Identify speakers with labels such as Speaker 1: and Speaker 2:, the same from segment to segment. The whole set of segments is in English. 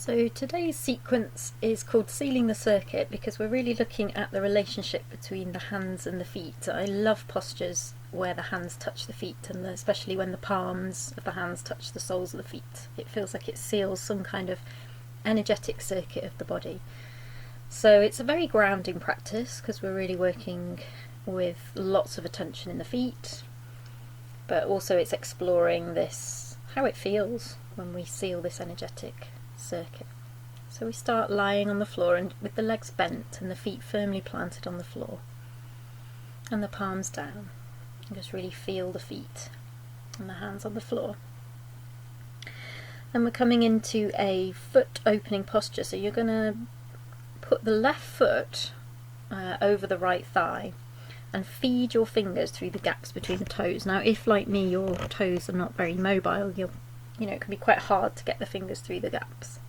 Speaker 1: So today's sequence is called Sealing the Circuit because we're really looking at the relationship between the hands and the feet. I love postures where the hands touch the feet, and especially when the palms of the hands touch the soles of the feet. It feels like it seals some kind of energetic circuit of the body. So it's a very grounding practice because we're really working with lots of attention in the feet, but also it's exploring this, how it feels when we seal this energetic circuit. So we start lying on the floor and with the legs bent and the feet firmly planted on the floor and the palms down. And just really feel the feet and the hands on the floor. And we're coming into a foot opening posture, so you're going to put the left foot over the right thigh and feed your fingers through the gaps between the toes. Now if, like me, your toes are not very mobile, it can be quite hard to get the fingers through the gaps.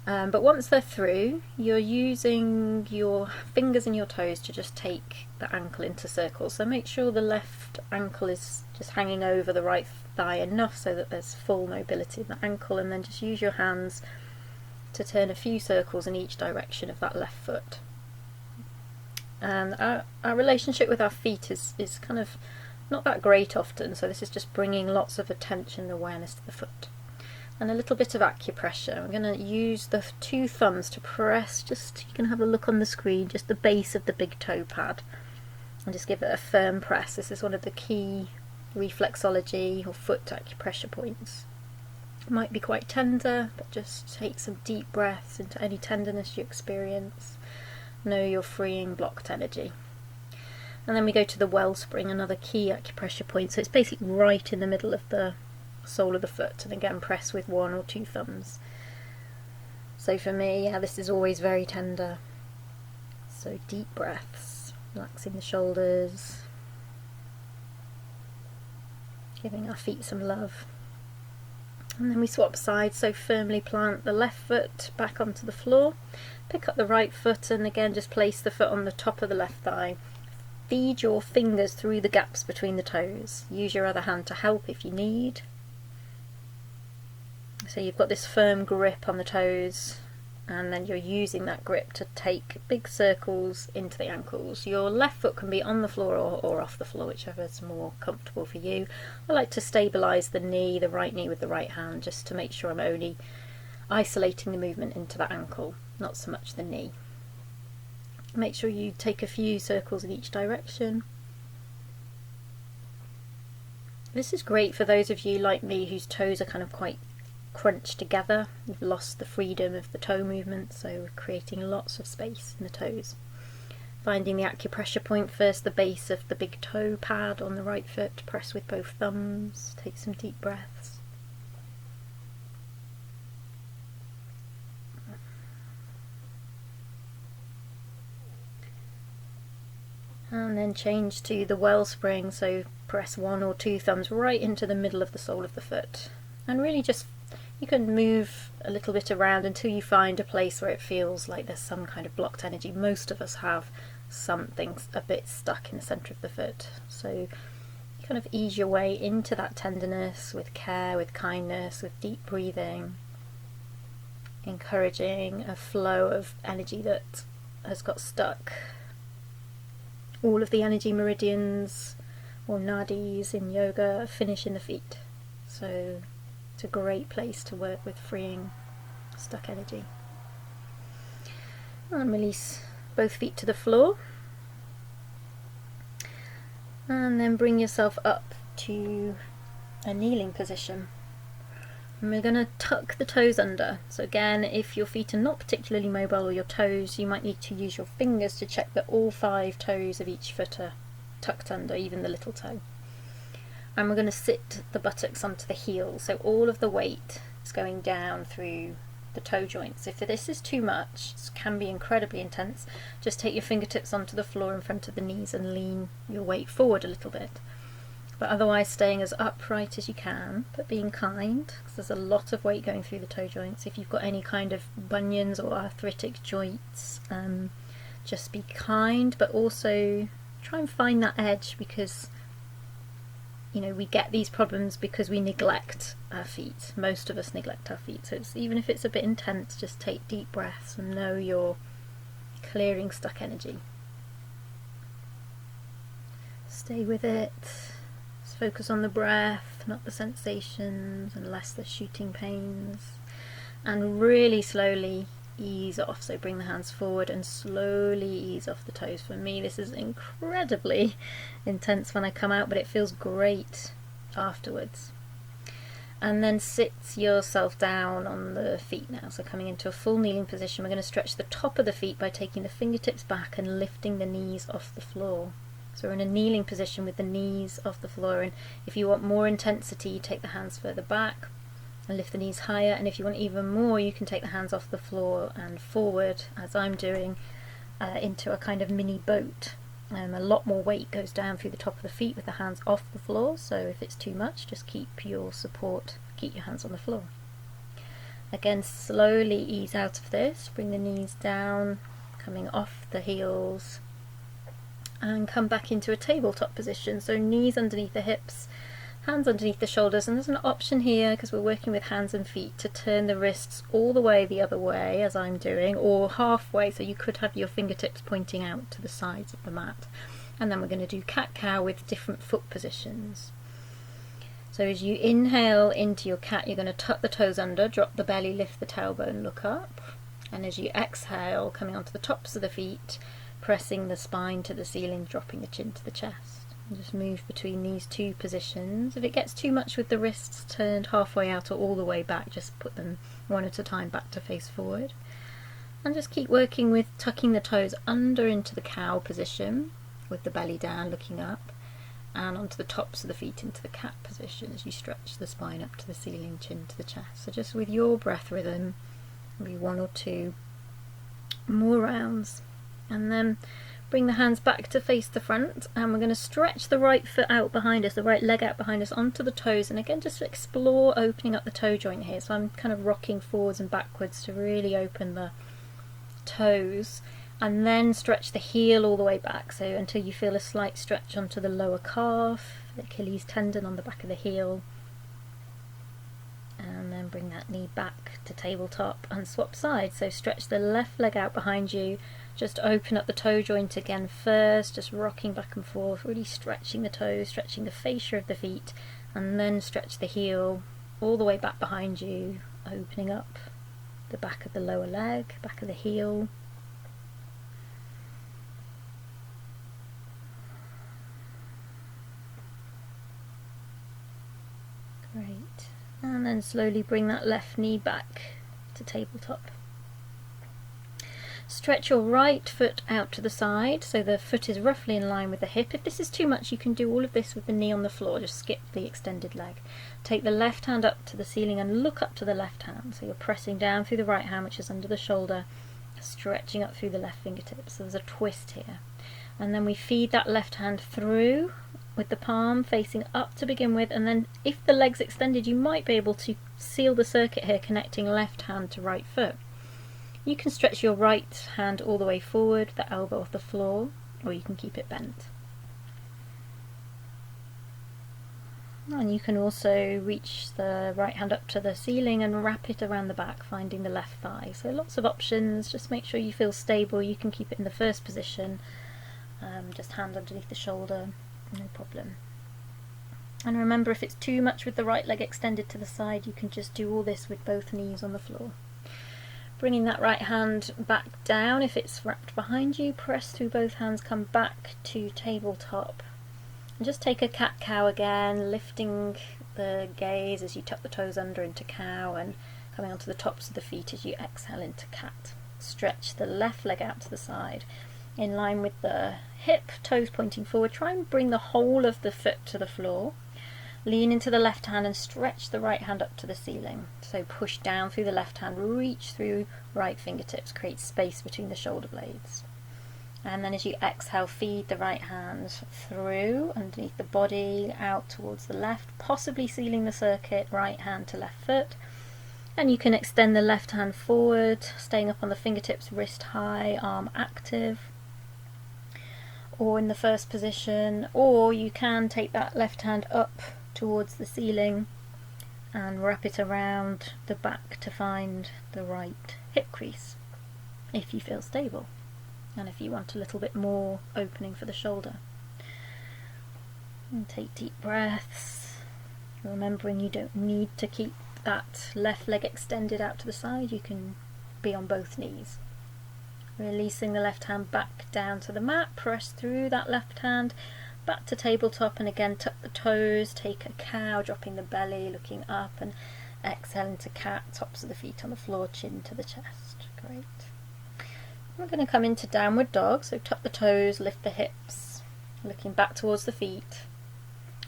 Speaker 1: But once they're through, you're using your fingers and your toes to just take the ankle into circles. So make sure the left ankle is just hanging over the right thigh enough so that there's full mobility in the ankle, and then just use your hands to turn a few circles in each direction of that left foot. And our relationship with our feet is kind of not that great often, so this is just bringing lots of attention and awareness to the foot. And a little bit of acupressure. I'm going to use the two thumbs to press, you can have a look on the screen, just the base of the big toe pad, and just give it a firm press. This is one of the key reflexology or foot acupressure points. It might be quite tender, but just take some deep breaths into any tenderness you experience. Know you're freeing blocked energy. And then we go to the wellspring, another key acupressure point. So it's basically right in the middle of the sole of the foot, and again press with one or two thumbs. So for me, this is always very tender. So deep breaths, relaxing the shoulders, giving our feet some love. And then we swap sides, so firmly plant the left foot back onto the floor, pick up the right foot, and again just place the foot on the top of the left thigh. Feed your fingers through the gaps between the toes. Use your other hand to help if you need. So you've got this firm grip on the toes, and then you're using that grip to take big circles into the ankles. Your left foot can be on the floor or off the floor, whichever is more comfortable for you. I like to stabilise the knee, the right knee with the right hand, just to make sure I'm only isolating the movement into that ankle, not so much the knee. Make sure you take a few circles in each direction. This is great for those of you like me whose toes are kind of quite crunched together. You've lost the freedom of the toe movement, so we're creating lots of space in the toes. Finding the acupressure point first, the base of the big toe pad on the right foot. Press with both thumbs, take some deep breaths. And then change to the wellspring, so press one or two thumbs right into the middle of the sole of the foot. And really just, you can move a little bit around until you find a place where it feels like there's some kind of blocked energy. Most of us have something a bit stuck in the centre of the foot. So you kind of ease your way into that tenderness with care, with kindness, with deep breathing, encouraging a flow of energy that has got stuck. All of the energy meridians or nadis in yoga finish in the feet, so it's a great place to work with freeing stuck energy. And release both feet to the floor, and then bring yourself up to a kneeling position. And we're going to tuck the toes under. So again, if your feet are not particularly mobile, or your toes, you might need to use your fingers to check that all 5 toes of each foot are tucked under, even the little toe. And we're going to sit the buttocks onto the heels, so all of the weight is going down through the toe joints. If this is too much, it can be incredibly intense, just take your fingertips onto the floor in front of the knees and lean your weight forward a little bit. But otherwise staying as upright as you can, but being kind, because there's a lot of weight going through the toe joints. If you've got any kind of bunions or arthritic joints, just be kind, but also try and find that edge, because you know, we get these problems because we neglect our feet. Most of us neglect our feet. So even if it's a bit intense, just take deep breaths and know you're clearing stuck energy. Stay with it. Just focus on the breath, not the sensations, and less the shooting pains. And really slowly ease off. So bring the hands forward and slowly ease off the toes. For me, this is incredibly intense when I come out, but it feels great afterwards. And then sit yourself down on the feet now. So coming into a full kneeling position, we're going to stretch the top of the feet by taking the fingertips back and lifting the knees off the floor. So we're in a kneeling position with the knees off the floor, and if you want more intensity, take the hands further back and lift the knees higher, and if you want even more, you can take the hands off the floor and forward, as I'm doing, into a kind of mini boat. A lot more weight goes down through the top of the feet with the hands off the floor, so if it's too much, just keep your support, keep your hands on the floor. Again, slowly ease out of this, bring the knees down, coming off the heels, and come back into a tabletop position. So knees underneath the hips, hands underneath the shoulders, and there's an option here, because we're working with hands and feet, to turn the wrists all the way the other way, as I'm doing, or halfway, so you could have your fingertips pointing out to the sides of the mat. And then we're going to do cat-cow with different foot positions. So as you inhale into your cat, you're going to tuck the toes under, drop the belly, lift the tailbone, look up. And as you exhale, coming onto the tops of the feet, pressing the spine to the ceiling, dropping the chin to the chest. And just move between these two positions. If it gets too much with the wrists turned halfway out or all the way back, just put them one at a time back to face forward. And just keep working with tucking the toes under into the cow position with the belly down, looking up, and onto the tops of the feet into the cat position as you stretch the spine up to the ceiling, chin to the chest. So just with your breath rhythm, maybe one or two more rounds. And then bring the hands back to face the front, and we're going to stretch the right foot out behind us, the right leg out behind us onto the toes, and again just explore opening up the toe joint here. So I'm kind of rocking forwards and backwards to really open the toes, and then stretch the heel all the way back, so until you feel a slight stretch onto the lower calf, the Achilles tendon on the back of the heel. And then bring that knee back to tabletop and swap sides. So stretch the left leg out behind you, just open up the toe joint again first, just rocking back and forth, really stretching the toes, stretching the fascia of the feet, and then stretch the heel all the way back behind you, opening up the back of the lower leg, back of the heel. Great. And then slowly bring that left knee back to tabletop. Stretch your right foot out to the side, so the foot is roughly in line with the hip. If this is too much, you can do all of this with the knee on the floor, just skip the extended leg. Take the left hand up to the ceiling and look up to the left hand, so you're pressing down through the right hand, which is under the shoulder, stretching up through the left fingertips. So there's a twist here. And then we feed that left hand through with the palm facing up to begin with, and then if the leg's extended, you might be able to seal the circuit here, connecting left hand to right foot. You can stretch your right hand all the way forward, the elbow off the floor, or you can keep it bent. And you can also reach the right hand up to the ceiling and wrap it around the back, finding the left thigh. So lots of options, just make sure you feel stable. You can keep it in the first position, just hand underneath the shoulder, no problem. And remember, if it's too much with the right leg extended to the side, you can just do all this with both knees on the floor. Bringing that right hand back down, if it's wrapped behind you, press through both hands, come back to tabletop. And just take a cat-cow again, lifting the gaze as you tuck the toes under into cow and coming onto the tops of the feet as you exhale into cat. Stretch the left leg out to the side, in line with the hip, toes pointing forward. Try and bring the whole of the foot to the floor. Lean into the left hand and stretch the right hand up to the ceiling. So push down through the left hand, reach through right fingertips, create space between the shoulder blades. And then as you exhale, feed the right hand through, underneath the body, out towards the left, possibly sealing the circuit, right hand to left foot. And you can extend the left hand forward, staying up on the fingertips, wrist high, arm active. or in the first position, or you can take that left hand up towards the ceiling and wrap it around the back to find the right hip crease if you feel stable and if you want a little bit more opening for the shoulder. And take deep breaths, remembering you don't need to keep that left leg extended out to the side, you can be on both knees. Releasing the left hand back down to the mat, press through that left hand back to tabletop, and again tuck the toes, take a cow, dropping the belly, looking up, and exhale into cat, tops of the feet on the floor, chin to the chest. Great. We're going to come into downward dog, so tuck the toes, lift the hips, looking back towards the feet,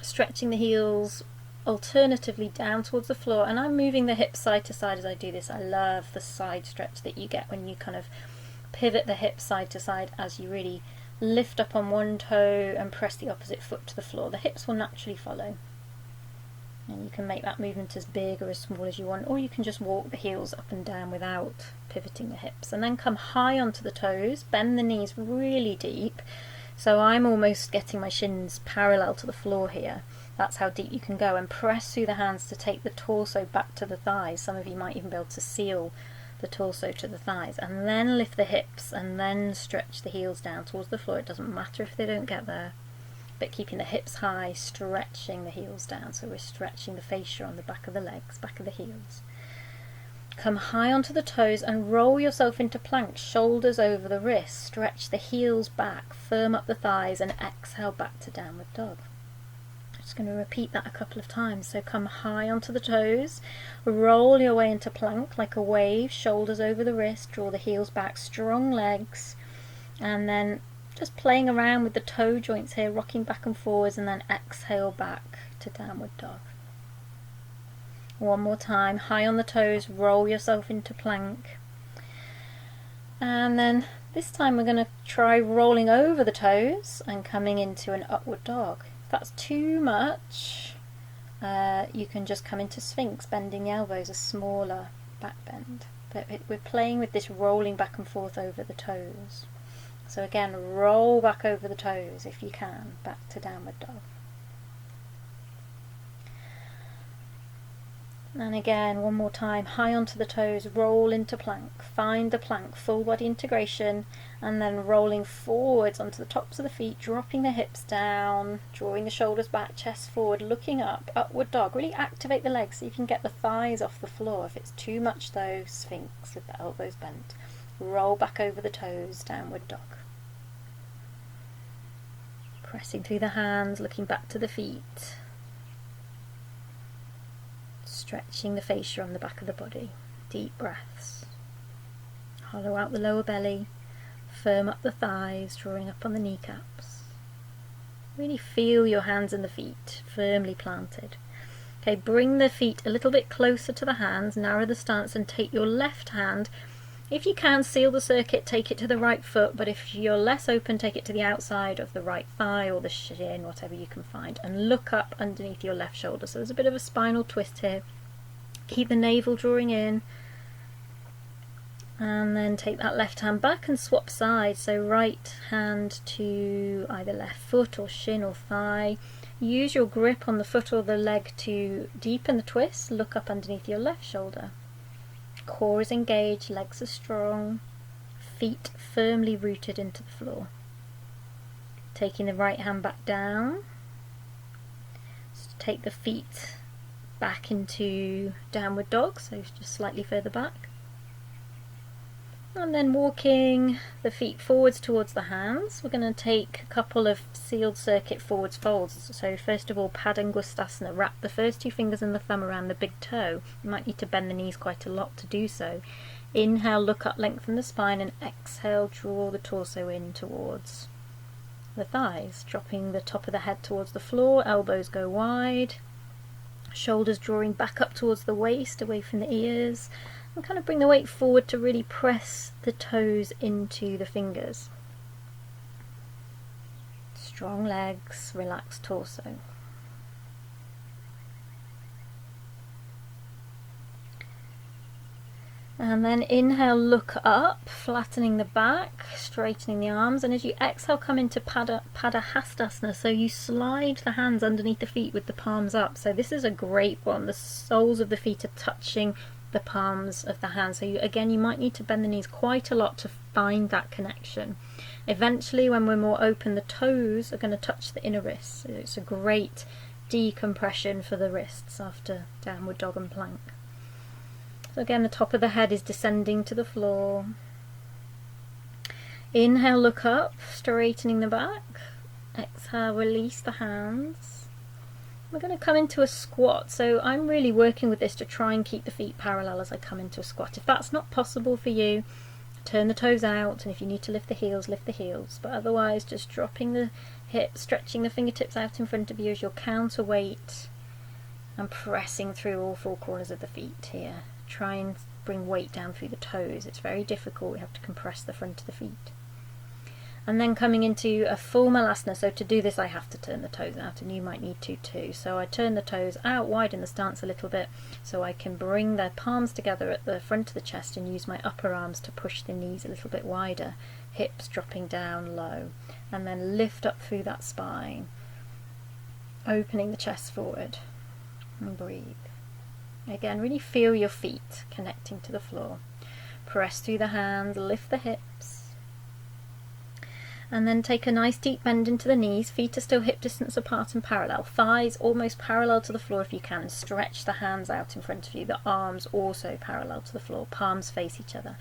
Speaker 1: stretching the heels alternatively down towards the floor, and I'm moving the hips side to side as I do this. I love the side stretch that you get when you kind of pivot the hips side to side as you really lift up on one toe and press the opposite foot to the floor. The hips will naturally follow, and you can make that movement as big or as small as you want, or you can just walk the heels up and down without pivoting the hips, and then come high onto the toes, bend the knees really deep, so I'm almost getting my shins parallel to the floor here. That's how deep you can go, and press through the hands to take the torso back to the thighs. Some of you might even be able to seal the torso to the thighs, and then lift the hips and then stretch the heels down towards the floor. It doesn't matter if they don't get there, but keeping the hips high, stretching the heels down, so we're stretching the fascia on the back of the legs, back of the heels. Come high onto the toes and roll yourself into plank, shoulders over the wrists, stretch the heels back, firm up the thighs, and exhale back to downward dog. Just going to repeat that a couple of times. So come high onto the toes, roll your way into plank like a wave, shoulders over the wrist, draw the heels back, strong legs, and then just playing around with the toe joints here, rocking back and forwards, and then exhale back to downward dog. One more time, high on the toes, roll yourself into plank, and then this time we're going to try rolling over the toes and coming into an upward dog. If that's too much, you can just come into Sphinx, bending the elbows, a smaller back bend. But we're playing with this rolling back and forth over the toes. So again, roll back over the toes if you can, back to downward dog. And again, one more time, high onto the toes, roll into plank, find the plank, full body integration, and then rolling forwards onto the tops of the feet, dropping the hips down, drawing the shoulders back, chest forward, looking up, upward dog. Really activate the legs so you can get the thighs off the floor. If it's too much though, Sphinx with the elbows bent. Roll back over the toes, downward dog. Pressing through the hands, looking back to the feet. Stretching the fascia on the back of the body. Deep breaths. Hollow out the lower belly. Firm up the thighs, drawing up on the kneecaps. Really feel your hands and the feet firmly planted. Okay, bring the feet a little bit closer to the hands, narrow the stance, and take your left hand. If you can, seal the circuit, take it to the right foot, but if you're less open, take it to the outside of the right thigh or the shin, whatever you can find, and look up underneath your left shoulder. So there's a bit of a spinal twist here. Keep the navel drawing in, and then take that left hand back and swap sides. So right hand to either left foot or shin or thigh. Use your grip on the foot or the leg to deepen the twist. Look up underneath your left shoulder. Core is engaged, legs are strong, feet firmly rooted into the floor. Taking the right hand back down. So take the feet back into downward dog, so just slightly further back. And then walking the feet forwards towards the hands, we're going to take a couple of sealed circuit forwards folds. So first of all, Padangusthasana, wrap the first two fingers and the thumb around the big toe. You might need to bend the knees quite a lot to do so. Inhale, look up, lengthen the spine, and exhale, draw the torso in towards the thighs, dropping the top of the head towards the floor, elbows go wide. Shoulders drawing back up towards the waist, away from the ears, and kind of bring the weight forward to really press the toes into the fingers. Strong legs, relaxed torso. And then inhale, look up, flattening the back, straightening the arms, and as you exhale, come into Padahastasana. So you slide the hands underneath the feet with the palms up. So this is a great one. The soles of the feet are touching the palms of the hands. So you might need to bend the knees quite a lot to find that connection. Eventually, when we're more open, the toes are going to touch the inner wrists. So it's a great decompression for the wrists after downward dog and plank. So again, the top of the head is descending to the floor. Inhale, look up, straightening the back. Exhale, release the hands. We're going to come into a squat. So I'm really working with this to try and keep the feet parallel as I come into a squat. If that's not possible for you, turn the toes out, and if you need to lift the heels, lift the heels. But otherwise, just dropping the hips, stretching the fingertips out in front of you as your counterweight, and pressing through all four corners of the feet here. Try and bring weight down through the toes. It's very difficult. We have to compress the front of the feet. And then coming into a full malasana. So to do this, I have to turn the toes out, and you might need to too. So I turn the toes out, widen the stance a little bit, so I can bring the palms together at the front of the chest and use my upper arms to push the knees a little bit wider. Hips dropping down low, and then lift up through that spine, opening the chest forward, and breathe. Again, really feel your feet connecting to the floor. Press through the hands, lift the hips. And then take a nice deep bend into the knees. Feet are still hip distance apart and parallel. Thighs almost parallel to the floor if you can. And stretch the hands out in front of you. The arms also parallel to the floor. Palms face each other.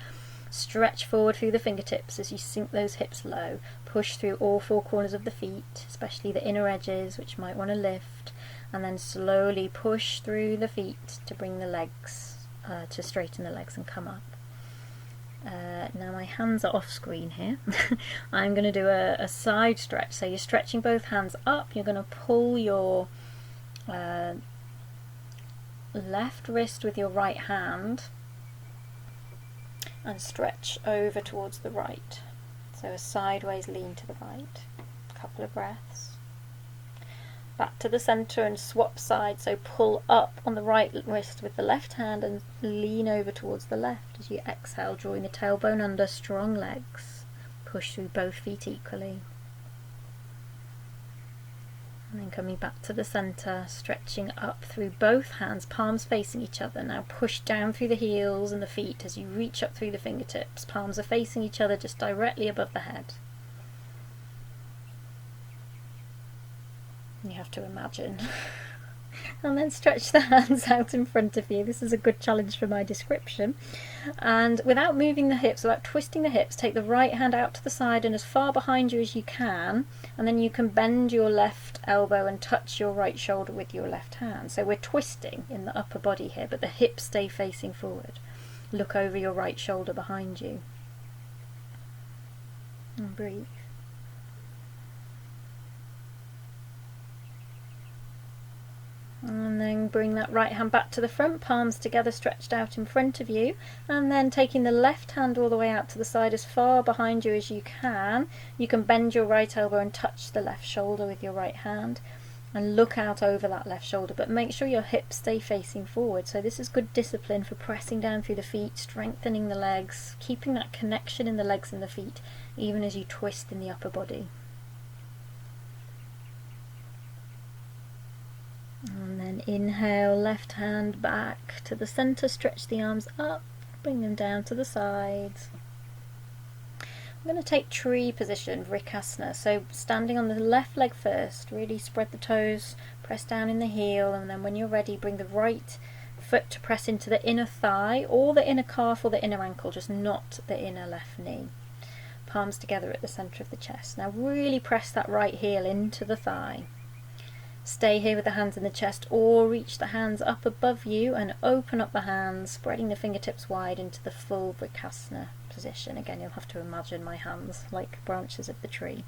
Speaker 1: Stretch forward through the fingertips as you sink those hips low. Push through all four corners of the feet, especially the inner edges, which you might want to lift. And then slowly push through the feet to bring the legs, to straighten the legs and come up. Now my hands are off screen here. I'm going to do a side stretch. So you're stretching both hands up. You're going to pull your left wrist with your right hand and stretch over towards the right. So a sideways lean to the right. A couple of breaths. Back to the centre and swap sides, so pull up on the right wrist with the left hand and lean over towards the left. As you exhale, drawing the tailbone under, strong legs. Push through both feet equally. And then coming back to the centre, stretching up through both hands, palms facing each other. Now push down through the heels and the feet as you reach up through the fingertips. Palms are facing each other just directly above the head. You have to imagine. And then stretch the hands out in front of you. This is a good challenge for my description. And without moving the hips, without twisting the hips, take the right hand out to the side and as far behind you as you can, and then you can bend your left elbow and touch your right shoulder with your left hand. So we're twisting in the upper body here, but the hips stay facing forward. Look over your right shoulder behind you. And breathe. And then bring that right hand back to the front, palms together stretched out in front of you, and then taking the left hand all the way out to the side as far behind you as you can bend your right elbow and touch the left shoulder with your right hand and look out over that left shoulder, but make sure your hips stay facing forward. So this is good discipline for pressing down through the feet, strengthening the legs, keeping that connection in the legs and the feet even as you twist in the upper body. And then inhale, left hand back to the centre, stretch the arms up, bring them down to the sides. I'm going to take tree position, Vrikasana. So standing on the left leg first, really spread the toes, press down in the heel, and then when you're ready, bring the right foot to press into the inner thigh, or the inner calf or the inner ankle, just not the inner left knee. Palms together at the centre of the chest. Now really press that right heel into the thigh. Stay here with the hands in the chest, or reach the hands up above you and open up the hands, spreading the fingertips wide into the full Vrikasana position. Again, you'll have to imagine my hands like branches of the tree.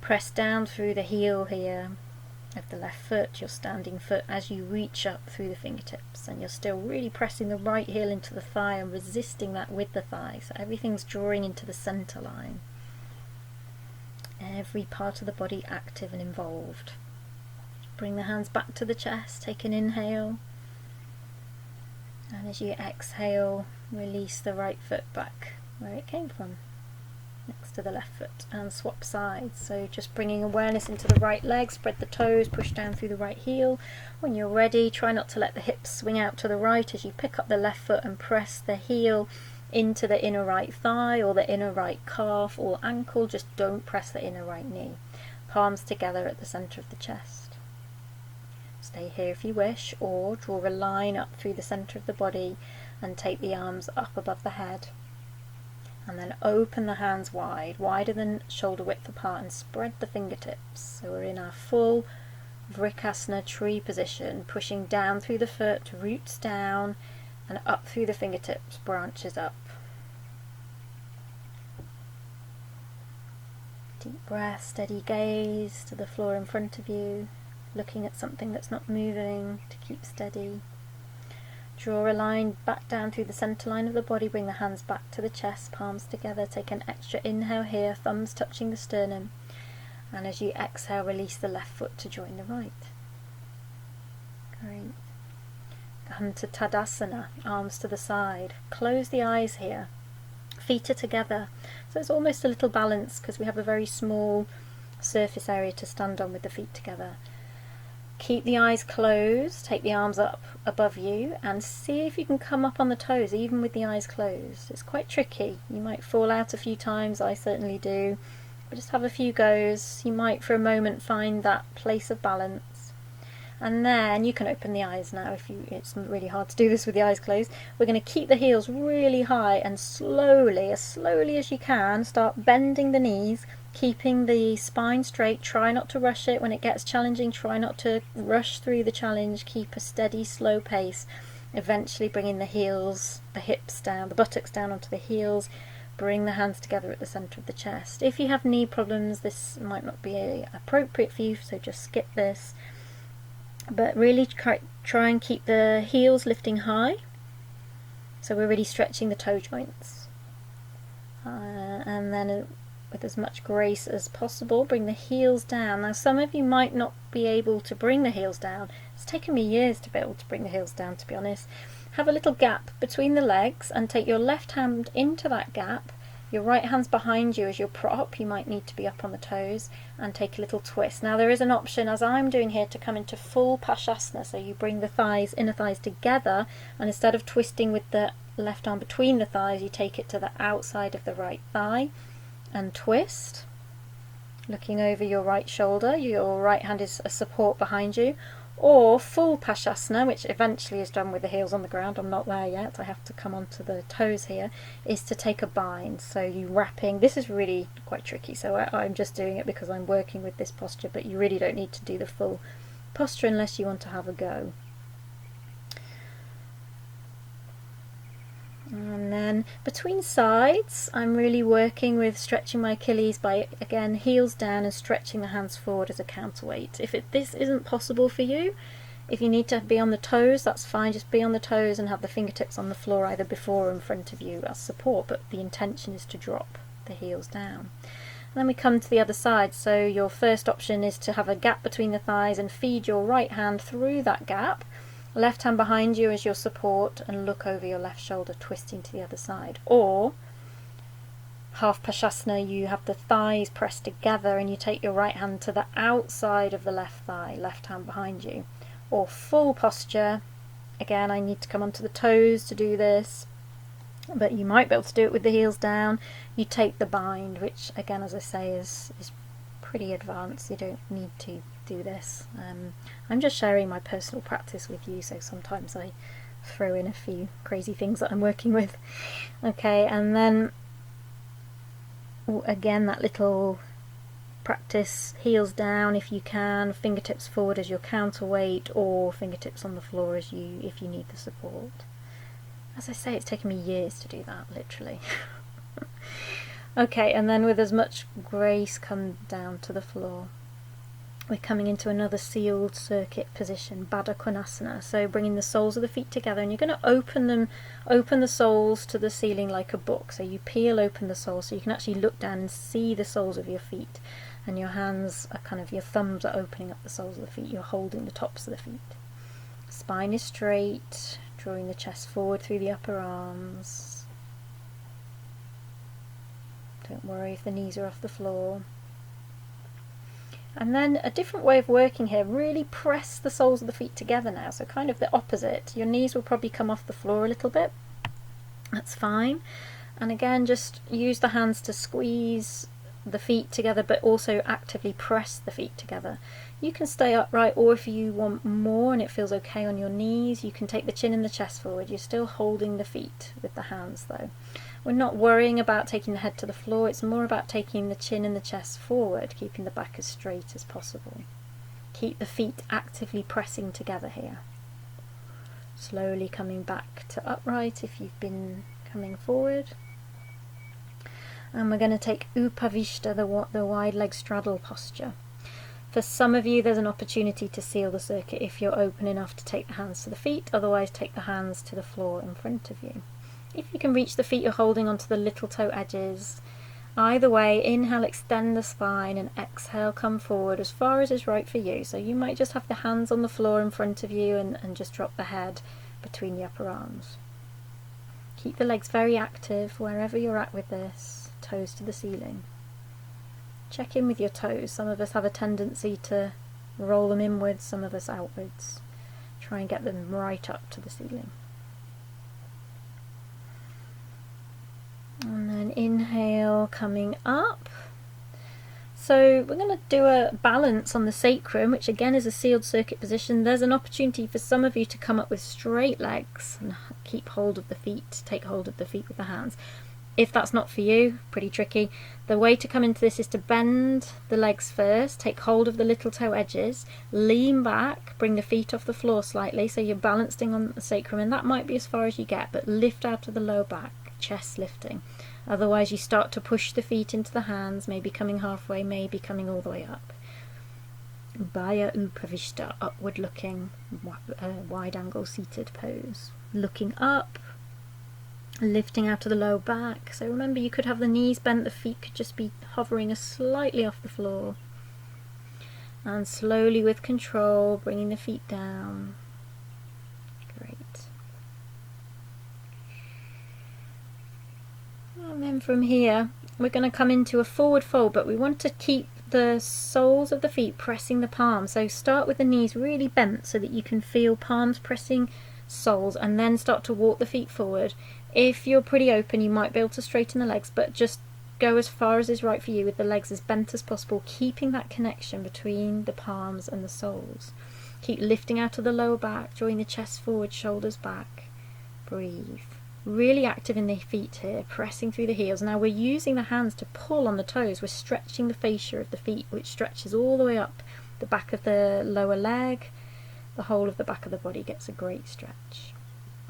Speaker 1: Press down through the heel here of the left foot, your standing foot, as you reach up through the fingertips, and you're still really pressing the right heel into the thigh and resisting that with the thigh, so everything's drawing into the centre line. Every part of the body active and involved. Bring the hands back to the chest, take an inhale, And as you exhale, release the right foot back where it came from, next to the left foot, and swap sides. So just bringing awareness into the right leg, spread the toes, push down through the right heel. When you're ready, try not to let the hips swing out to the right as you pick up the left foot and press the heel into the inner right thigh or the inner right calf or ankle. Just don't press the inner right knee. Palms together at the center of the chest. Stay here if you wish, or draw a line up through the center of the body and take the arms up above the head. And then open the hands wide, wider than shoulder width apart, and spread the fingertips. So we're in our full Vrikasana tree position, pushing down through the foot, roots down, and up through the fingertips, branches up. Deep breath, steady gaze to the floor in front of you, looking at something that's not moving to keep steady. Draw a line back down through the center line of the body, bring the hands back to the chest, palms together, take an extra inhale here, thumbs touching the sternum, and as you exhale, release the left foot to join the right. Great. Come to Tadasana, arms to the side, close the eyes here, feet are together, so it's almost a little balance because we have a very small surface area to stand on with the feet together. Keep the eyes closed, take the arms up above you and see if you can come up on the toes even with the eyes closed. It's quite tricky, you might fall out a few times, I certainly do, but just have a few goes. You might for a moment find that place of balance, and then you can open the eyes now if it's really hard to do this with the eyes closed. We're going to keep the heels really high and slowly as you can, start bending the knees, keeping the spine straight. Try not to rush it when it gets challenging. Try not to rush through the challenge. Keep a steady, slow pace. Eventually bringing the heels, the hips down, the buttocks down onto the heels. Bring the hands together at the center of the chest. If you have knee problems, this might not be appropriate for you, so just skip this. But really try and keep the heels lifting high. So we're really stretching the toe joints. And then with as much grace as possible, bring the heels down. Now some of you might not be able to bring the heels down. It's taken me years to be able to bring the heels down, to be honest. Have a little gap between the legs and take your left hand into that gap. Your right hand's behind you as your prop. You might need to be up on the toes, and take a little twist. Now there is an option, as I'm doing here, to come into full Pashasana. So you bring the thighs, inner thighs together, and instead of twisting with the left arm between the thighs, you take it to the outside of the right thigh and twist, looking over your right shoulder. Your right hand is a support behind you. Or full Pashasana, which eventually is done with the heels on the ground. I'm not there yet, I have to come onto the toes here, is to take a bind. So you wrapping, this is really quite tricky, so I'm just doing it because I'm working with this posture, but you really don't need to do the full posture unless you want to have a go. And then between sides, I'm really working with stretching my Achilles by, again, heels down and stretching the hands forward as a counterweight. If this isn't possible for you, if you need to be on the toes, that's fine. Just be on the toes and have the fingertips on the floor either before or in front of you as support, but the intention is to drop the heels down. And then we come to the other side. So your first option is to have a gap between the thighs and feed your right hand through that gap. Left hand behind you as your support, and look over your left shoulder, twisting to the other side. Or half Pashasana, you have the thighs pressed together and you take your right hand to the outside of the left thigh, left hand behind you. Or full posture, again I need to come onto the toes to do this, but you might be able to do it with the heels down. You take the bind, which again, as I say, is pretty advanced. You don't need to do this. I'm just sharing my personal practice with you, so sometimes I throw in a few crazy things that I'm working with. Okay, and then again that little practice, heels down if you can, fingertips forward as your counterweight, or fingertips on the floor as if you need the support. As I say, it's taken me years to do that, literally. Okay, and then with as much grace, come down to the floor. We're coming into another sealed circuit position, Baddha Konasana. So bringing the soles of the feet together, and you're going to open the soles to the ceiling like a book. So you peel open the soles so you can actually look down and see the soles of your feet. And your hands are your thumbs are opening up the soles of the feet. You're holding the tops of the feet. Spine is straight. drawing the chest forward through the upper arms. Don't worry if the knees are off the floor. And then a different way of working here, really press the soles of the feet together now, so kind of the opposite. Your knees will probably come off the floor a little bit, that's fine. And again, just use the hands to squeeze the feet together, but also actively press the feet together. You can stay upright, or if you want more and it feels okay on your knees, you can take the chin and the chest forward. You're still holding the feet with the hands though. We're not worrying about taking the head to the floor, it's more about taking the chin and the chest forward, keeping the back as straight as possible. Keep the feet actively pressing together here. Slowly coming back to upright if you've been coming forward. And we're going to take Upavishta, the wide leg straddle posture. For some of you, there's an opportunity to seal the circuit if you're open enough to take the hands to the feet, otherwise take the hands to the floor in front of you. If you can reach the feet, you're holding onto the little toe edges. Either way, inhale, extend the spine, and exhale, come forward as far as is right for you. So you might just have the hands on the floor in front of you and just drop the head between the upper arms. Keep the legs very active wherever you're at with this, toes to the ceiling. Check in with your toes. Some of us have a tendency to roll them inwards, some of us outwards. Try and get them right up to the ceiling. And then inhale, coming up. So we're going to do a balance on the sacrum, which again is a sealed circuit position. There's an opportunity for some of you to come up with straight legs and keep hold of the feet, take hold of the feet with the hands. If that's not for you, pretty tricky, the way to come into this is to bend the legs first, take hold of the little toe edges, lean back, bring the feet off the floor slightly so you're balancing on the sacrum, and that might be as far as you get, but lift out of the low back, chest lifting. Otherwise you start to push the feet into the hands, maybe coming halfway, maybe coming all the way up. Baya Upavishta, upward looking, wide angle seated pose. Looking up, lifting out of the low back. So remember, you could have the knees bent, the feet could just be hovering slightly off the floor. And slowly with control, bringing the feet down. Great. And then from here, we're going to come into a forward fold, but we want to keep the soles of the feet pressing the palms. So start with the knees really bent so that you can feel palms pressing soles, and then start to walk the feet forward. If you're pretty open, you might be able to straighten the legs, but just go as far as is right for you with the legs as bent as possible, keeping that connection between the palms and the soles. Keep lifting out of the lower back, drawing the chest forward, shoulders back. Breathe. Really active in the feet here, pressing through the heels. Now we're using the hands to pull on the toes. We're stretching the fascia of the feet, which stretches all the way up the back of the lower leg. The whole of the back of the body gets a great stretch.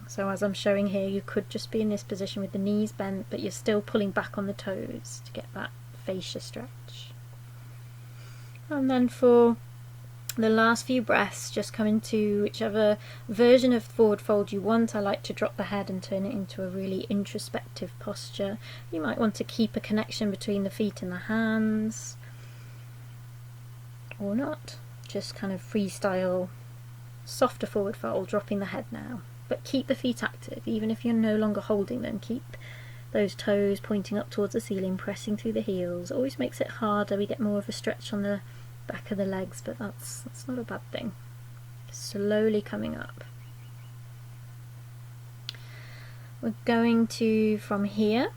Speaker 1: So as I'm showing here, you could just be in this position with the knees bent, but you're still pulling back on the toes to get that fascia stretch. And then for the last few breaths, just come into whichever version of forward fold you want. I like to drop the head and turn it into a really introspective posture. You might want to keep a connection between the feet and the hands, or not. Just kind of freestyle, softer forward fold, dropping the head now. But keep the feet active, even if you're no longer holding them. Keep those toes pointing up towards the ceiling, pressing through the heels. Always makes it harder. We get more of a stretch on the back of the legs, but that's not a bad thing. Slowly coming up. We're going to, from here,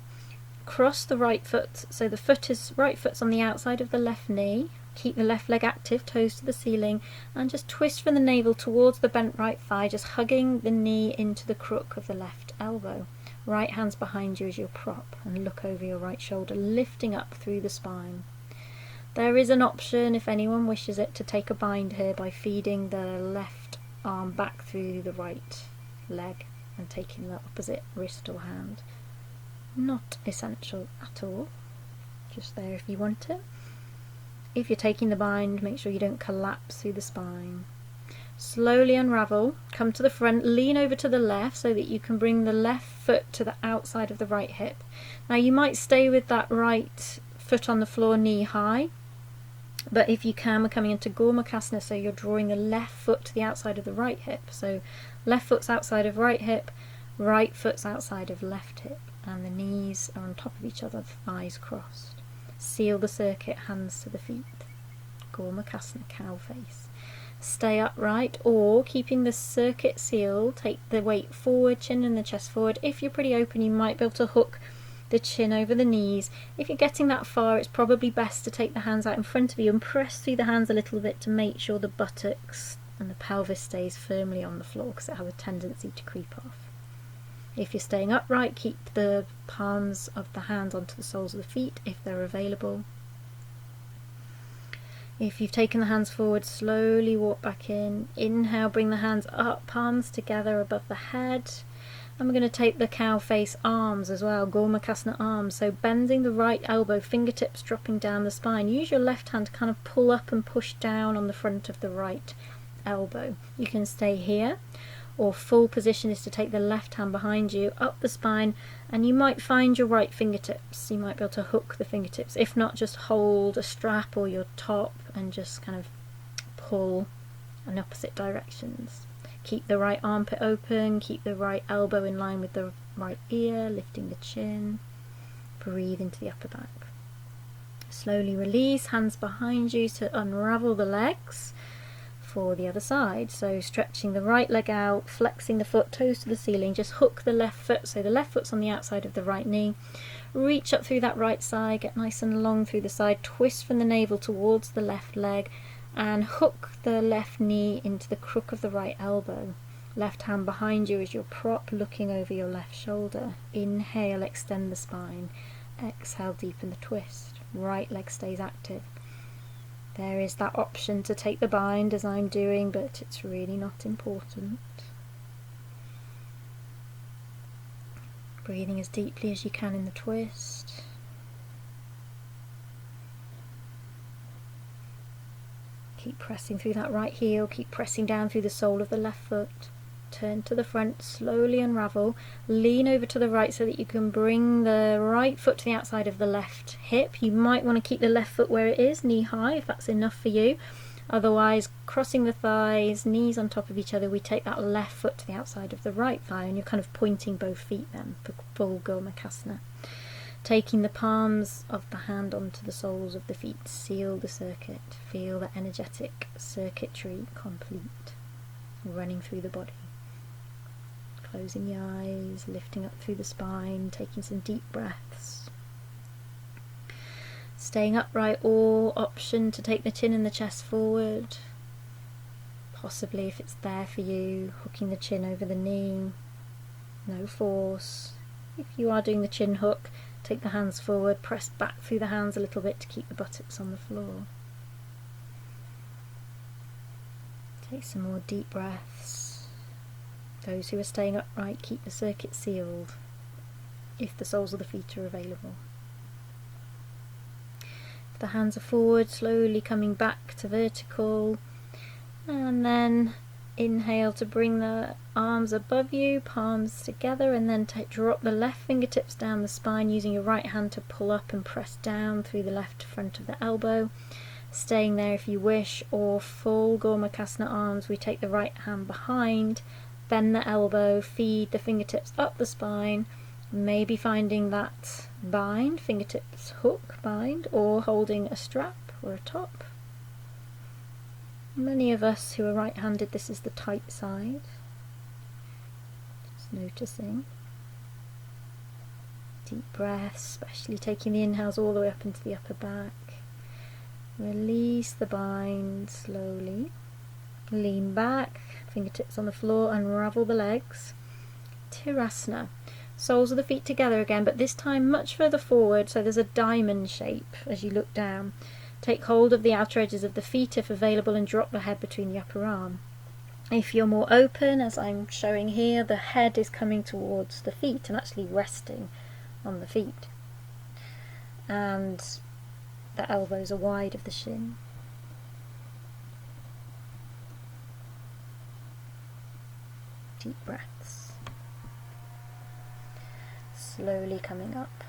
Speaker 1: cross the right foot. So the right foot's on the outside of the left knee. Keep the left leg active, toes to the ceiling, and just twist from the navel towards the bent right thigh, just hugging the knee into the crook of the left elbow. Right hand's behind you as your prop, and look over your right shoulder, lifting up through the spine. There is an option, if anyone wishes it, to take a bind here by feeding the left arm back through the right leg and taking the opposite wrist or hand. Not essential at all, just there if you want it. If you're taking the bind, make sure you don't collapse through the spine. Slowly unravel, come to the front, lean over to the left so that you can bring the left foot to the outside of the right hip. Now you might stay with that right foot on the floor knee high, But if you can, we're coming into Gormakasana, so you're drawing the left foot to the outside of the right hip. So left foot's outside of right hip, right foot's outside of left hip, and the knees are on top of each other, thighs crossed. Seal the circuit, hands to the feet. Gormakasana, cow face. Stay upright, or keeping the circuit sealed, take the weight forward, chin and the chest forward. If you're pretty open, you might be able to hook the chin over the knees. If you're getting that far, it's probably best to take the hands out in front of you and press through the hands a little bit to make sure the buttocks and the pelvis stays firmly on the floor, because it has a tendency to creep off. If you're staying upright, keep the palms of the hands onto the soles of the feet if they're available. If you've taken the hands forward, slowly walk back in. Inhale, bring the hands up, palms together above the head. And we're going to take the cow face arms as well, Gormakasana arms. So bending the right elbow, fingertips dropping down the spine. Use your left hand to kind of pull up and push down on the front of the right elbow. You can stay here, or full position is to take the left hand behind you, up the spine, and you might find your right fingertips. You might be able to hook the fingertips. If not, just hold a strap or your top and just kind of pull in opposite directions. Keep the right armpit open, keep the right elbow in line with the right ear, lifting the chin. Breathe into the upper back. Slowly release, hands behind you to unravel the legs for the other side. So stretching the right leg out, flexing the foot, toes to the ceiling. Just hook the left foot, so the left foot's on the outside of the right knee. Reach up through that right side, get nice and long through the side, twist from the navel towards the left leg, and hook the left knee into the crook of the right elbow. Left hand behind you as your prop, looking over your left shoulder. Inhale, extend the spine. Exhale, deepen the twist. Right leg stays active. There is that option to take the bind as I'm doing, but it's really not important. Breathing as deeply as you can in the twist. Keep pressing through that right heel, keep pressing down through the sole of the left foot. Turn to the front, slowly unravel, lean over to the right so that you can bring the right foot to the outside of the left hip. You might want to keep the left foot where it is, knee high, if that's enough for you. Otherwise, crossing the thighs, knees on top of each other, we take that left foot to the outside of the right thigh, and you're kind of pointing both feet then for full Gormakasana. Taking the palms of the hand onto the soles of the feet, seal the circuit, feel the energetic circuitry complete, running through the body. Closing the eyes, lifting up through the spine, taking some deep breaths. Staying upright, or option to take the chin and the chest forward. Possibly, if it's there for you, hooking the chin over the knee. No force. If you are doing the chin hook, take the hands forward, press back through the hands a little bit to keep the buttocks on the floor. Take some more deep breaths. Those who are staying upright, keep the circuit sealed if the soles of the feet are available. If the hands are forward, slowly coming back to vertical, and then inhale to bring the arms above you, palms together, and then drop the left fingertips down the spine, using your right hand to pull up and press down through the left front of the elbow. Staying there if you wish, or full Gormakasana arms, we take the right hand behind, bend the elbow, feed the fingertips up the spine, maybe finding that bind, fingertips hook bind, or holding a strap or a top. Many of us who are right-handed, this is the tight side. Just noticing. Deep breaths, especially taking the inhales all the way up into the upper back. Release the bind slowly. Lean back, fingertips on the floor, unravel the legs. Tirasana. Soles of the feet together again, but this time much further forward, so there's a diamond shape as you look down. Take hold of the outer edges of the feet if available, and drop the head between the upper arm. If you're more open, as I'm showing here, the head is coming towards the feet and actually resting on the feet. And the elbows are wide of the shin. Deep breaths. Slowly coming up.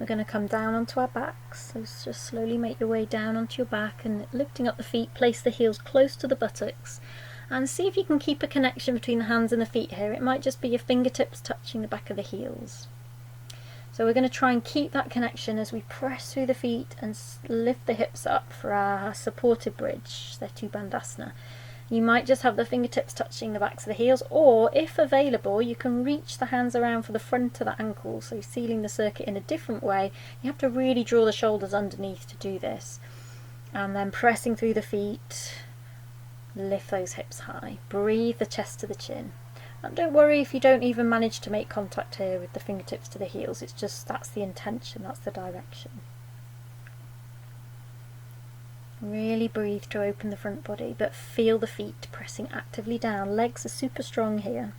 Speaker 1: We're going to come down onto our backs, so just slowly make your way down onto your back and lifting up the feet, place the heels close to the buttocks and see if you can keep a connection between the hands and the feet here. It might just be your fingertips touching the back of the heels. So we're going to try and keep that connection as we press through the feet and lift the hips up for our supported bridge, Setu Bandhasana. You might just have the fingertips touching the backs of the heels, or if available you can reach the hands around for the front of the ankle, so sealing the circuit in a different way. You have to really draw the shoulders underneath to do this, and then pressing through the feet, lift those hips high, breathe the chest to the chin. And don't worry if you don't even manage to make contact here with the fingertips to the heels, it's just that's the intention, that's the direction. Really breathe to open the front body, but feel the feet pressing actively down. Legs are super strong here.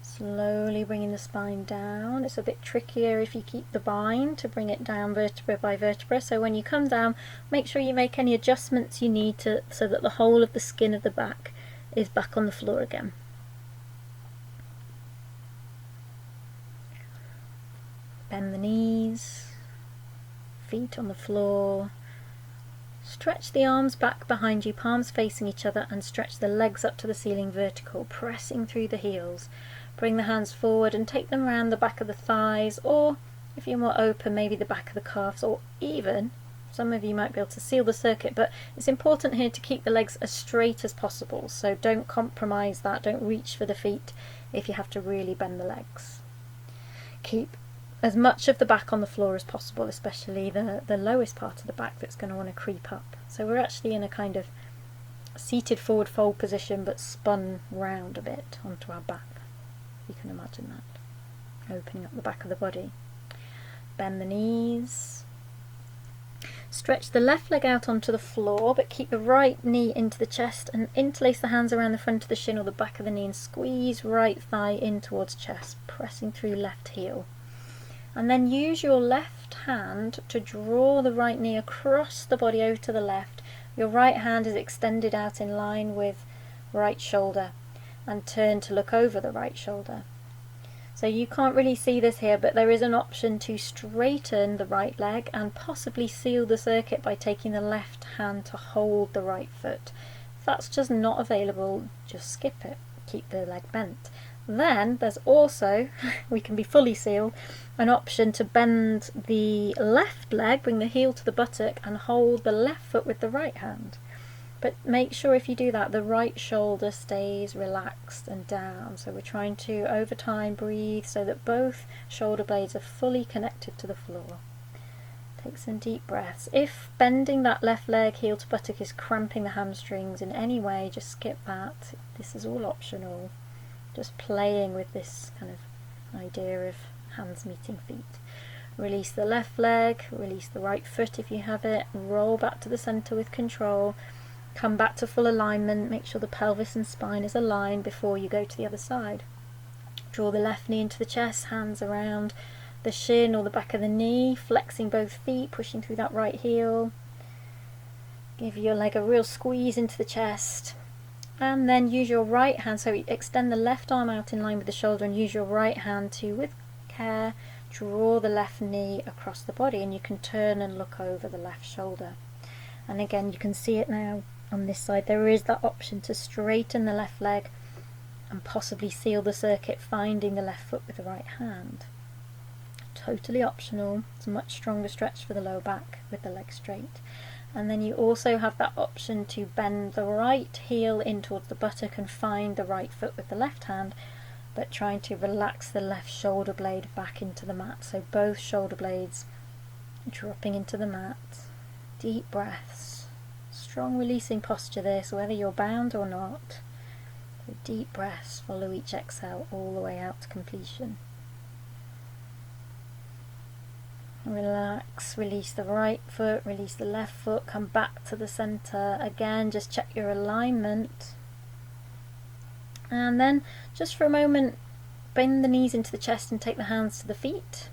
Speaker 1: Slowly bringing the spine down. It's a bit trickier if you keep the bind to bring it down vertebra by vertebra, so when you come down make sure you make any adjustments you need to, so that the whole of the skin of the back is back on the floor again. Bend the knees, feet on the floor. Stretch the arms back behind you, palms facing each other, and stretch the legs up to the ceiling vertical, pressing through the heels. Bring the hands forward and take them around the back of the thighs, or if you're more open, maybe the back of the calves, or even, some of you might be able to seal the circuit, but it's important here to keep the legs as straight as possible, so don't compromise that, don't reach for the feet if you have to really bend the legs. Keep as much of the back on the floor as possible, especially the lowest part of the back that's going to want to creep up. So we're actually in a kind of seated forward fold position, but spun round a bit onto our back. You can imagine that. Opening up the back of the body. Bend the knees. Stretch the left leg out onto the floor, but keep the right knee into the chest and interlace the hands around the front of the shin or the back of the knee and squeeze right thigh in towards chest, pressing through left heel. And then use your left hand to draw the right knee across the body over to the left. Your right hand is extended out in line with right shoulder, and turn to look over the right shoulder. So you can't really see this here, but there is an option to straighten the right leg and possibly seal the circuit by taking the left hand to hold the right foot. If that's just not available, just skip it, keep the leg bent. Then there's also, we can be fully sealed, an option to bend the left leg, bring the heel to the buttock and hold the left foot with the right hand. But make sure if you do that, the right shoulder stays relaxed and down. So we're trying to, over time, breathe so that both shoulder blades are fully connected to the floor. Take some deep breaths. If bending that left leg, heel to buttock, is cramping the hamstrings in any way, just skip that. This is all optional. Just playing with this kind of idea of hands meeting feet. Release the left leg, release the right foot if you have it, roll back to the center with control. Come back to full alignment, make sure the pelvis and spine is aligned before you go to the other side. Draw the left knee into the chest, hands around the shin or the back of the knee, flexing both feet, pushing through that right heel. Give your leg a real squeeze into the chest. And then use your right hand, so extend the left arm out in line with the shoulder and use your right hand to, with care, draw the left knee across the body, and you can turn and look over the left shoulder. And again, you can see it now on this side, there is that option to straighten the left leg and possibly seal the circuit, finding the left foot with the right hand. Totally optional. It's a much stronger stretch for the lower back with the leg straight. And then you also have that option to bend the right heel in towards the buttock and find the right foot with the left hand, but trying to relax the left shoulder blade back into the mat. So both shoulder blades dropping into the mat. Deep breaths. Strong releasing posture this, whether you're bound or not. So deep breaths follow each exhale all the way out to completion. Relax, release the right foot, release the left foot, come back to the center. Again, just check your alignment. And then, just for a moment, bend the knees into the chest and take the hands to the feet,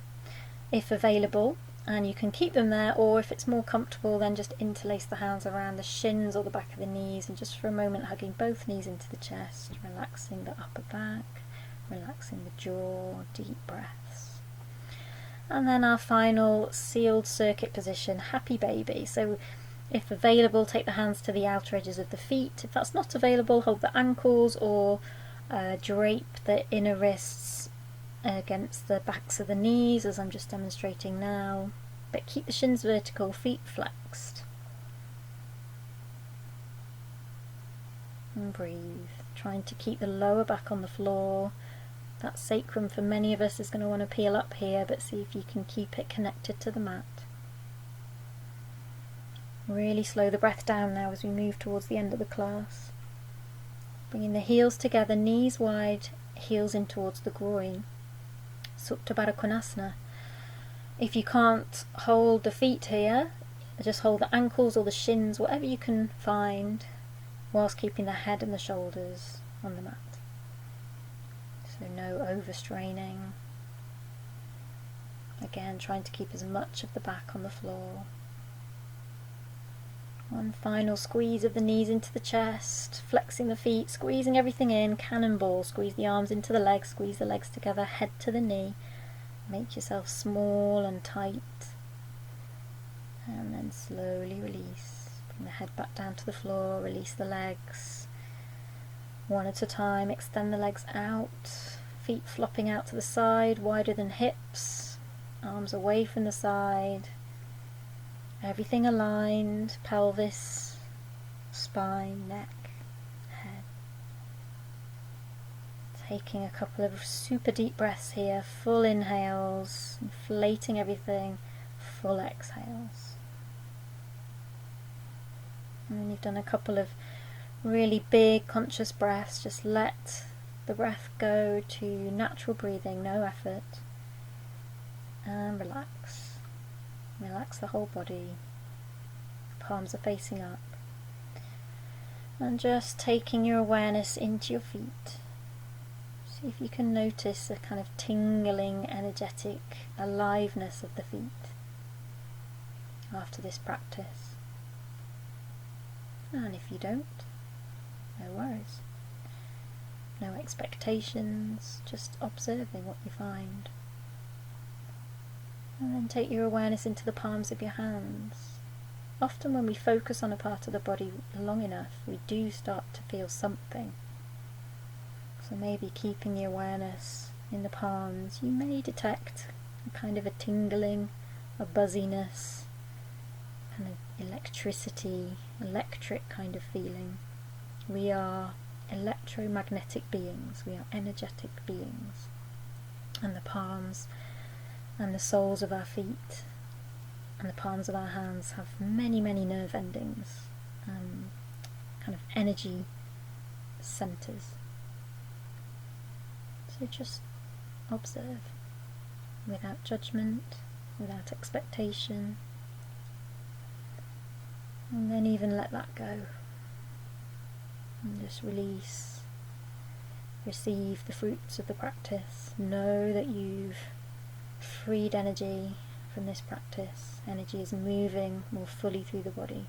Speaker 1: if available. And you can keep them there, or if it's more comfortable, then just interlace the hands around the shins or the back of the knees, and just for a moment hugging both knees into the chest, relaxing the upper back, relaxing the jaw, deep breaths. And then our final sealed circuit position, happy baby. So if available, take the hands to the outer edges of the feet. If that's not available, hold the ankles or drape the inner wrists against the backs of the knees, as I'm just demonstrating now, but keep the shins vertical, feet flexed. And breathe, trying to keep the lower back on the floor. That sacrum for many of us is going to want to peel up here, but see if you can keep it connected to the mat. Really slow the breath down now as we move towards the end of the class. Bringing the heels together, knees wide, heels in towards the groin. Supta Baddha Konasana. If you can't hold the feet here, just hold the ankles or the shins, whatever you can find, whilst keeping the head and the shoulders on the mat. So no overstraining. Again, trying to keep as much of the back on the floor. One final squeeze of the knees into the chest, flexing the feet, squeezing everything in, cannonball, squeeze the arms into the legs, squeeze the legs together, head to the knee. Make yourself small and tight, and then slowly release. Bring the head back down to the floor, release the legs. One at a time, extend the legs out, feet flopping out to the side, wider than hips, arms away from the side. Everything aligned, pelvis, spine, neck, head. Taking a couple of super deep breaths here, full inhales, inflating everything, full exhales. And when you've done a couple of really big conscious breaths, just let the breath go to natural breathing, no effort, and relax. Relax the whole body. Palms are facing up. And just taking your awareness into your feet. See if you can notice a kind of tingling, energetic aliveness of the feet after this practice. And if you don't, no worries. No expectations, just observing what you find. And then take your awareness into the palms of your hands. Often when we focus on a part of the body long enough, we do start to feel something. So maybe keeping the awareness in the palms, you may detect a kind of a tingling, a buzziness, kind of electricity, electric kind of feeling. We are electromagnetic beings, we are energetic beings. And the palms and the soles of our feet and the palms of our hands have many, many nerve endings, kind of energy centres. So just observe, without judgment, without expectation, and then even let that go, and just release, receive the fruits of the practice. Know that you've freed energy from this practice. Energy is moving more fully through the body.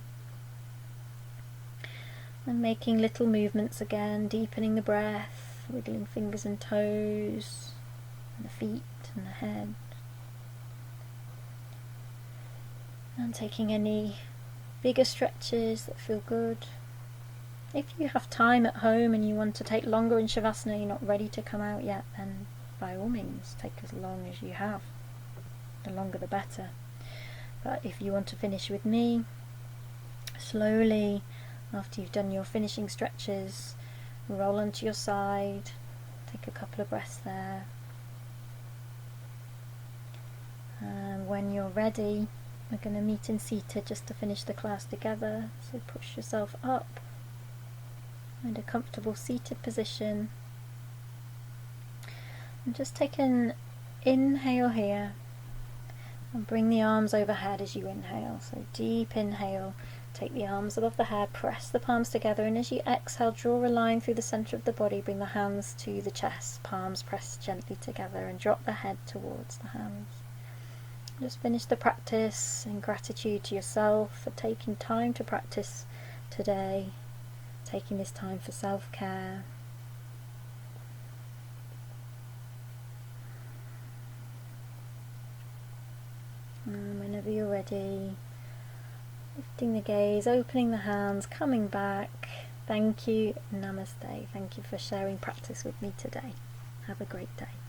Speaker 1: And making little movements again, deepening the breath, wiggling fingers and toes, and the feet and the head. And taking any bigger stretches that feel good. If you have time at home and you want to take longer in Shavasana, you're not ready to come out yet, then by all means take as long as you have. The longer the better. But if you want to finish with me, slowly, after you've done your finishing stretches, roll onto your side, take a couple of breaths there. And when you're ready, we're going to meet in seated just to finish the class together. So push yourself up, find a comfortable seated position, and just take an inhale here. And bring the arms overhead as you inhale. So deep inhale, take the arms above the head, press the palms together, and as you exhale, draw a line through the centre of the body, bring the hands to the chest, palms pressed gently together, and drop the head towards the hands. Just finish the practice in gratitude to yourself for taking time to practice today, taking this time for self-care. And whenever you're ready, lifting the gaze, opening the hands, coming back. Thank you, namaste. Thank you for sharing practice with me today. Have a great day.